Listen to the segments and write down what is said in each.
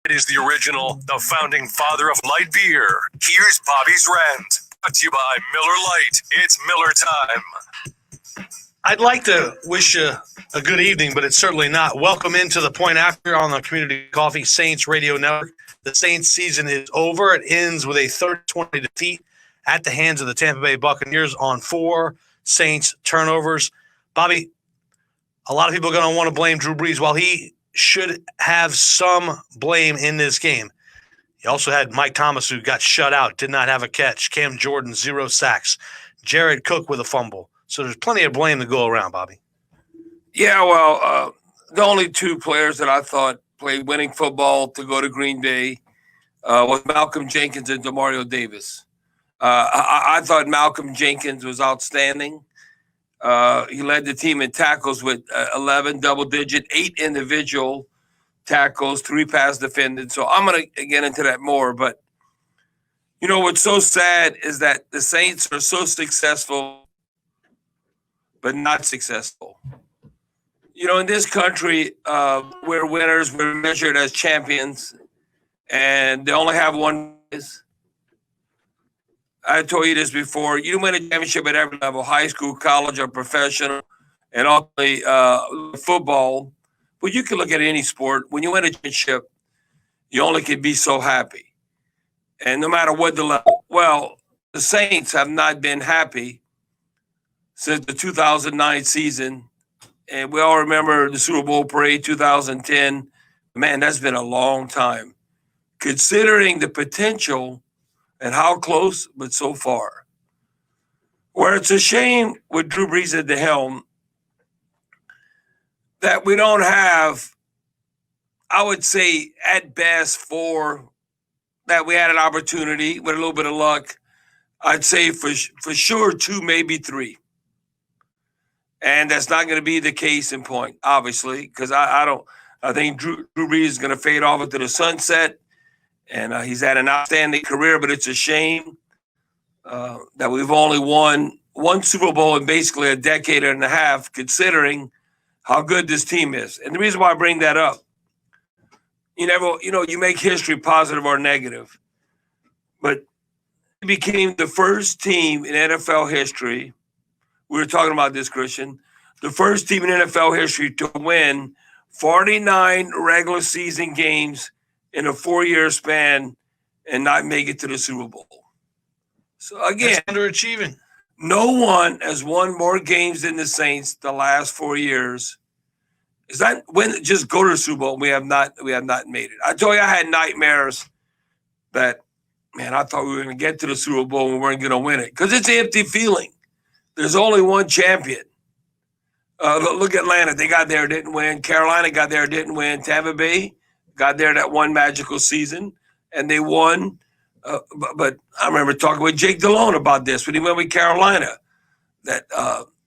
It is the original, the founding father of light beer. Here's Bobby's Rant. Brought to you by Miller Lite. It's Miller time. I'd like to wish you a good evening, but it's certainly not. Welcome into the Point After on the Community Coffee Saints Radio Network. The Saints season is over. It ends with a 30-20 defeat at the hands of the Tampa Bay Buccaneers on 4 Saints turnovers. Bobby, a lot of people are going to want to blame Drew Brees. While he should have some blame in this game, he also had Mike Thomas, who got shut out, did not have a catch. Cam Jordan, 0 sacks. Jared Cook with a fumble. So there's plenty of blame to go around, Bobby. Yeah, well, the only 2 players that I thought played winning football to go to Green Bay was Malcolm Jenkins and Demario Davis. I thought Malcolm Jenkins was outstanding. He led the team in tackles with 11 double-digit, 8 individual tackles, 3 pass defended. So I'm going to get into that more. But, you know, what's so sad is that the Saints are so successful, but not successful. You know, in this country, we're winners. We're measured as champions, and they only have one. I told you this before. You win a championship at every level, high school, college, or professional, and ultimately football. But you can look at any sport. When you win a championship, you only can be so happy. And no matter what the level. Well, the Saints have not been happy since the 2009 season. And we all remember the Super Bowl parade 2010. Man, that's been a long time. Considering the potential and how close, but so far. Where it's a shame with Drew Brees at the helm that we don't have, I would say, at best 4 that we had an opportunity with a little bit of luck. I'd say for sure 2, maybe 3. And that's not going to be the case in point, obviously, because I think Drew Brees is going to fade off into the sunset, and he's had an outstanding career. But it's a shame that we've only won 1 Super Bowl in basically a decade and a half, considering how good this team is. And the reason why I bring that up, you make history, positive or negative, but it became the first team in NFL history. We were talking about this, Christian. The first team in NFL history to win 49 regular season games in a 4-year span and not make it to the Super Bowl. So, again, that's underachieving. No one has won more games than the Saints the last 4 years. Is that when just go to the Super Bowl? We have not made it. I told you I had nightmares that, man, I thought we were going to get to the Super Bowl and we weren't going to win it because it's an empty feeling. There's only one champion. Look at Atlanta. They got there, didn't win. Carolina got there, didn't win. Tampa Bay got there that one magical season, and they won. But I remember talking with Jake Delhomme about this when he went with Carolina, that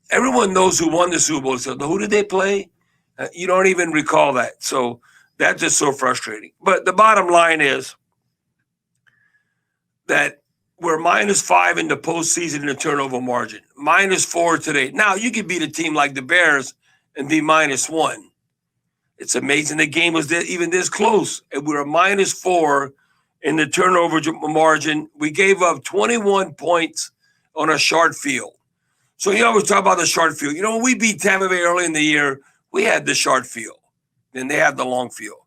everyone knows who won the Super Bowl. So who did they play? You don't even recall that. So that's just so frustrating. But the bottom line is that we're -5 in the postseason in the turnover margin, -4 today. Now, you could beat a team like the Bears and be -1. It's amazing the game was even this close. And we were -4 in the turnover margin. We gave up 21 points on a short field. So you always talk about the short field. You know, when we beat Tampa Bay early in the year, we had the short field. Then they have the long field.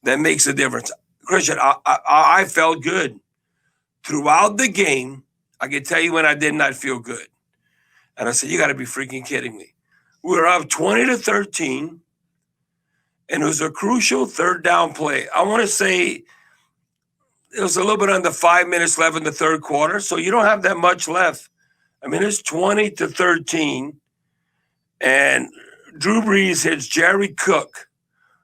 That makes a difference. Christian, I felt good. Throughout the game, I can tell you when I did not feel good. And I said, you got to be freaking kidding me. We were up 20-13, and it was a crucial 3rd down play. I want to say it was a little bit under 5 minutes left in the 3rd quarter, so you don't have that much left. I mean, it's 20-13, and Drew Brees hits Jerry Cook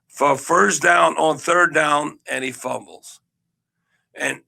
for 1st down on 3rd down, and he fumbles. And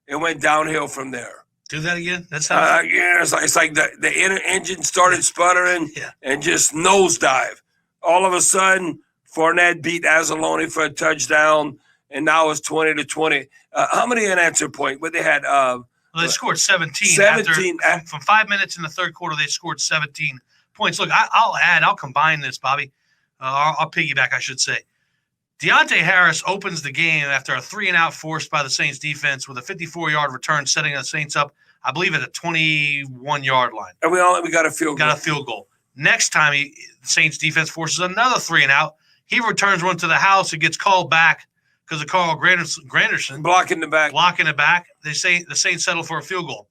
it went downhill from there. Do that again? That's how. Yeah, it's like the inner engine started sputtering and just nosedive. All of a sudden, Fournette beat Anzalone for a touchdown, and now it's 20-20. How many unanswered points? But they had. Well, they scored 17. 17 from 5 minutes in the 3rd quarter, they scored 17 points. Look, I'll combine this, Bobby. I'll piggyback, I should say. Deontay Harris opens the game after a 3-and-out forced by the Saints defense with a 54-yard return, setting the Saints up, I believe, at a 21-yard line. And we got a field goal. Got a field goal. Next time the Saints defense forces another 3-and-out. He returns one to the house and gets called back because of Carl Granderson Blocking the back. They say the Saints settle for a field goal.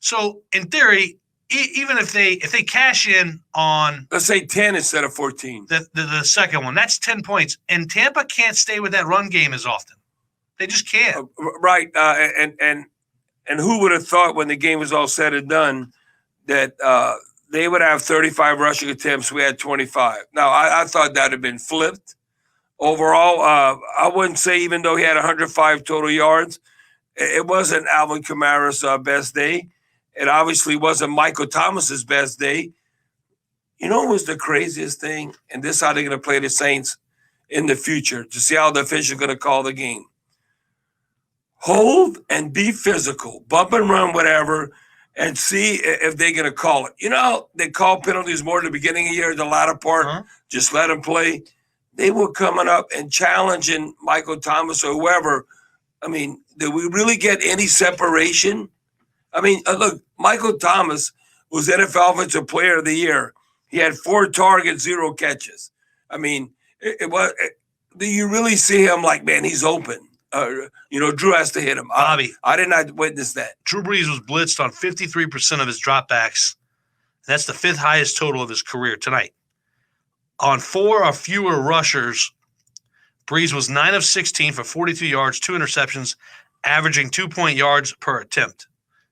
So in theory, even if they cash in on, let's say 10 instead of 14, the second one, that's 10 points. And Tampa can't stay with that run game as often. They just can't. Right. And who would have thought when the game was all said and done that they would have 35 rushing attempts. We had 25. Now, I thought that had been flipped. Overall, I wouldn't say, even though he had 105 total yards, it wasn't Alvin Kamara's best day. It obviously wasn't Michael Thomas's best day. You know what was the craziest thing? And this is how they're going to play the Saints in the future, to see how the officials are going to call the game. Hold and be physical, bump and run, whatever, and see if they're going to call it. You know, they call penalties more at the beginning of the year, the latter part, just let them play. They were coming up and challenging Michael Thomas or whoever. I mean, did we really get any separation? I mean, look, Michael Thomas was NFL Offensive Player of the Year. He had 4 targets, 0 catches. I mean, do you really see him like, man, he's open? Drew has to hit him. Bobby, I did not witness that. Drew Brees was blitzed on 53% of his dropbacks. That's the 5th highest total of his career tonight. On 4 or fewer rushers, Brees was 9 of 16 for 42 yards, 2 interceptions, averaging 2 yards per attempt.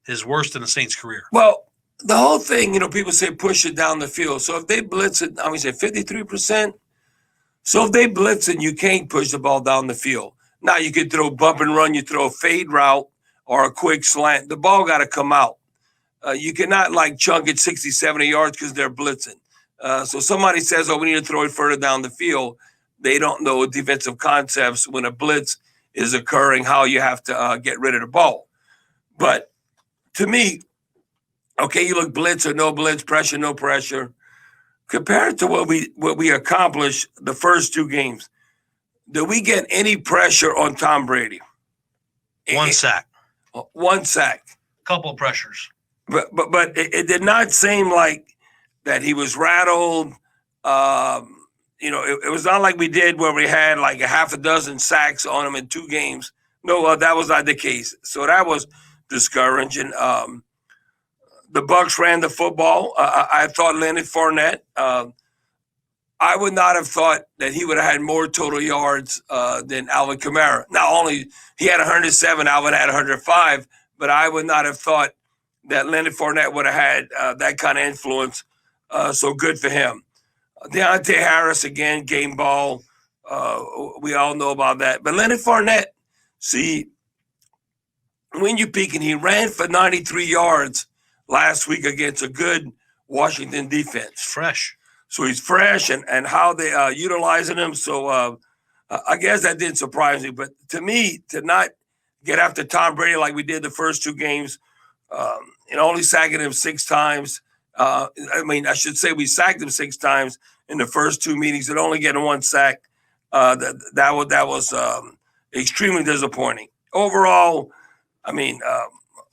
His worst in the Saints' career. Well, the whole thing, people say push it down the field. So if they blitz it, I mean, say 53%. So if they blitz it, you can't push the ball down the field. Now you could throw bump and run, you throw a fade route or a quick slant. The ball got to come out. You cannot chunk it 60, 70 yards because they're blitzing. So somebody says, we need to throw it further down the field. They don't know defensive concepts when a blitz is occurring, how you have to get rid of the ball. But to me, okay, you look blitz or no blitz, pressure, no pressure. Compared to what we accomplished the first 2 games, did we get any pressure on Tom Brady? 1 sack. 1 sack. Couple of pressures. But it did not seem like that he was rattled. It was not like we did where we had like a half a dozen sacks on him in 2 games. No, that was not the case. So that was discouraging. The Bucs ran the football. I thought Leonard Fournette. I would not have thought that he would have had more total yards than Alvin Kamara. Not only he had 107, Alvin had 105, but I would not have thought that Leonard Fournette would have had that kind of influence. So good for him. Deontay Harris, again, game ball. We all know about that. But Leonard Fournette, see, when you're peaking, he ran for 93 yards last week against a good Washington defense. Fresh. So he's fresh, and how they utilizing him. So I guess that didn't surprise me. But to me, to not get after Tom Brady like we did the first 2 games, only sacking him 6 times. I should say we sacked him 6 times in the first 2 meetings and only getting 1 sack. That was extremely disappointing. Overall,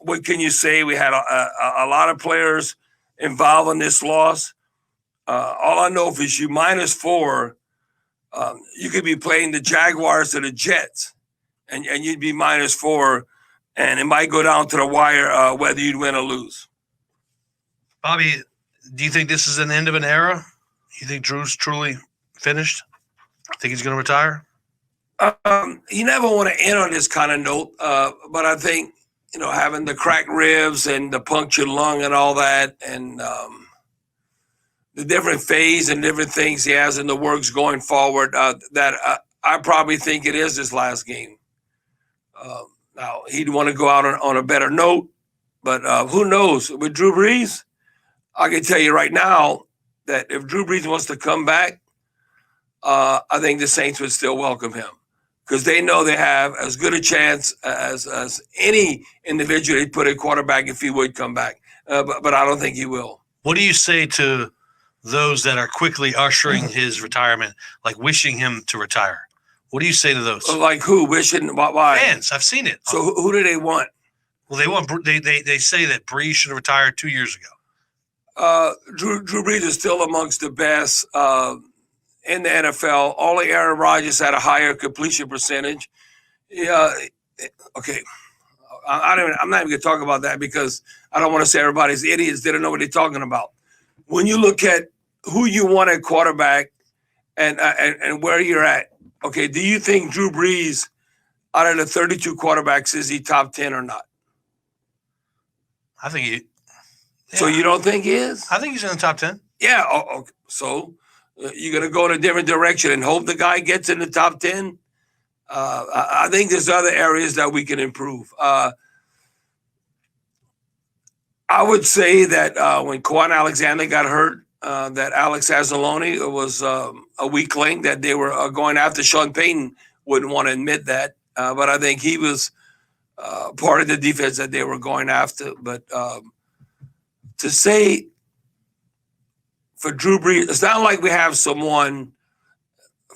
what can you say? We had a lot of players involved in this loss. All I know is you -4, you could be playing the Jaguars or the Jets, and you'd be -4, and it might go down to the wire whether you'd win or lose. Bobby, do you think this is an end of an era? You think Drew's truly finished? Think he's going to retire? You never want to end on this kind of note, but I think, having the cracked ribs and the punctured lung and all that, and the different phase and different things he has in the works going forward, that I probably think it is his last game. Now, he'd want to go out on a better note, but who knows? With Drew Brees, I can tell you right now that if Drew Brees wants to come back, I think the Saints would still welcome him because they know they have as good a chance as any individual they put a quarterback if he would come back. But I don't think he will. What do you say to those that are quickly ushering his retirement, like wishing him to retire? What do you say to those? Like who? Wishing? Why? Fans. I've seen it. So who do they want? Well, they say that Brees should have retired 2 years ago. Drew Brees is still amongst the best in the NFL. Only Aaron Rodgers had a higher completion percentage. Yeah. Okay. I'm not even going to talk about that because I don't want to say everybody's idiots. They don't know what they're talking about. When you look at who you want at quarterback and where you're at, okay, do you think Drew Brees, out of the 32 quarterbacks, is he top 10 or not? I think he. Yeah. So you don't think he is? I think he's in the top 10. Yeah. Okay. So you're going to go in a different direction and hope the guy gets in the top 10? I think there's other areas that we can improve. I would say that when Quan Alexander got hurt, that Alex Anzalone was a weak link, that they were going after. Sean Payton wouldn't want to admit that, but I think he was part of the defense that they were going after. But to say for Drew Brees, it's not like we have someone,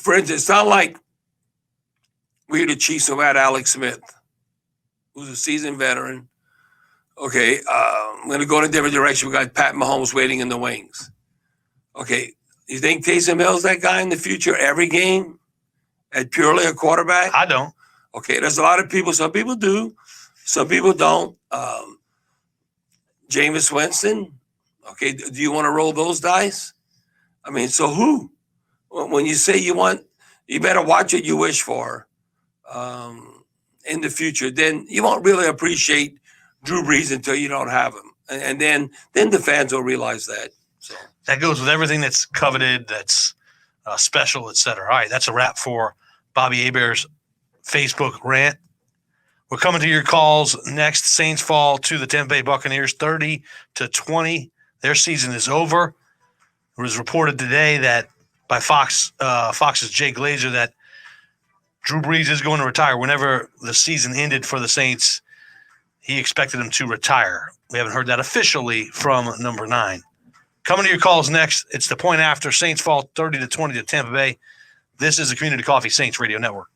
for instance, it's not like we're the Chiefs who had Alex Smith, who's a seasoned veteran. Okay, I'm going to go in a different direction. We got Pat Mahomes waiting in the wings. Okay, you think Taysom Hill's that guy in the future every game at purely a quarterback? I don't. Okay, there's a lot of people. Some people do. Some people don't. Jameis Winston. Okay, do you want to roll those dice? I mean, so who? When you say you want, you better watch what you wish for in the future. Then you won't really appreciate Drew Brees until you don't have him, and then the fans will realize that. So that goes with everything that's coveted, that's special, etc. All right, that's a wrap for Bobby Hebert's Facebook rant. We're coming to your calls next. Saints fall to the Tampa Bay Buccaneers 30-20. Their season is over. It was reported today that by Fox's Jay Glazer that Drew Brees is going to retire. Whenever the season ended for the Saints, he expected him to retire. We haven't heard that officially from number 9. Coming to your calls next, it's the point after. Saints fall 30-20 to Tampa Bay. This is the Community Coffee Saints Radio Network.